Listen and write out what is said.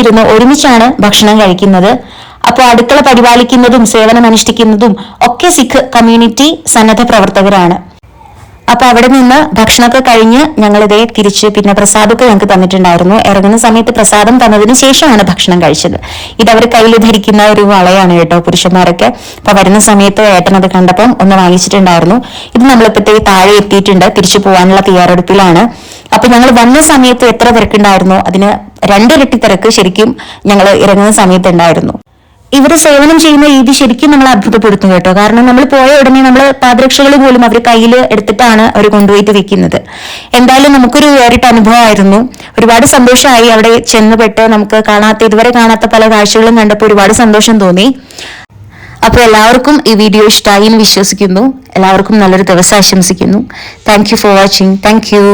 ഇരുന്ന് ഒരുമിച്ചാണ് ഭക്ഷണം കഴിക്കുന്നത്. അപ്പോൾ അടുക്കള പരിപാലിക്കുന്നതും സേവനം അനുഷ്ഠിക്കുന്നതും ഒക്കെ സിഖ് കമ്മ്യൂണിറ്റി സന്നദ്ധ പ്രവർത്തകരാണ്. അപ്പൊ അവിടെ നിന്ന് ഭക്ഷണമൊക്കെ കഴിഞ്ഞ് ഞങ്ങളിതേ തിരിച്ച് പിന്നെ പ്രസാദമൊക്കെ ഞങ്ങൾക്ക് തന്നിട്ടുണ്ടായിരുന്നു. ഇറങ്ങുന്ന സമയത്ത് പ്രസാദം തന്നതിന് ശേഷമാണ് ഭക്ഷണം കഴിച്ചത്. ഇതവർ കയ്യിൽ ധരിക്കുന്ന ഒരു വളയാണ് കേട്ടോ, പുരുഷന്മാരൊക്കെ. അപ്പൊ വരുന്ന സമയത്ത് ഏട്ടൻ അത് കണ്ടപ്പം ഒന്ന് വാങ്ങിച്ചിട്ടുണ്ടായിരുന്നു. ഇത് നമ്മളിപ്പോഴത്തേക്ക് താഴെ എത്തിയിട്ടുണ്ട്, തിരിച്ചു പോകാനുള്ള തയ്യാറെടുപ്പിലാണ്. അപ്പൊ ഞങ്ങൾ വന്ന സമയത്ത് എത്ര തിരക്കുണ്ടായിരുന്നോ അതിന് 2 ഇരട്ടി തിരക്ക് ശരിക്കും ഞങ്ങൾ ഇറങ്ങുന്ന സമയത്ത് ഉണ്ടായിരുന്നു. ഇവര് സേവനം ചെയ്യുന്ന രീതി ശരിക്കും നമ്മളെ അത്ഭുതപ്പെടുത്തും കേട്ടോ. കാരണം നമ്മൾ പോയ ഉടനെ നമ്മൾ പാദരക്ഷകൾ പോലും അവർ കയ്യിൽ എടുത്തിട്ടാണ് അവർ കൊണ്ടുപോയിട്ട് വെക്കുന്നത്. എന്തായാലും നമുക്കൊരു വേറിട്ട അനുഭവമായിരുന്നു. ഒരുപാട് സന്തോഷമായി അവിടെ ചെന്നുപെട്ട്. നമുക്ക് ഇതുവരെ കാണാത്ത പല കാഴ്ചകളും കണ്ടപ്പോൾ ഒരുപാട് സന്തോഷം തോന്നി. അപ്പോൾ എല്ലാവർക്കും ഈ വീഡിയോ ഇഷ്ടമായി എന്ന് വിശ്വസിക്കുന്നു. എല്ലാവർക്കും നല്ലൊരു ദിവസം ആശംസിക്കുന്നു. Thank you for watching. Thank you.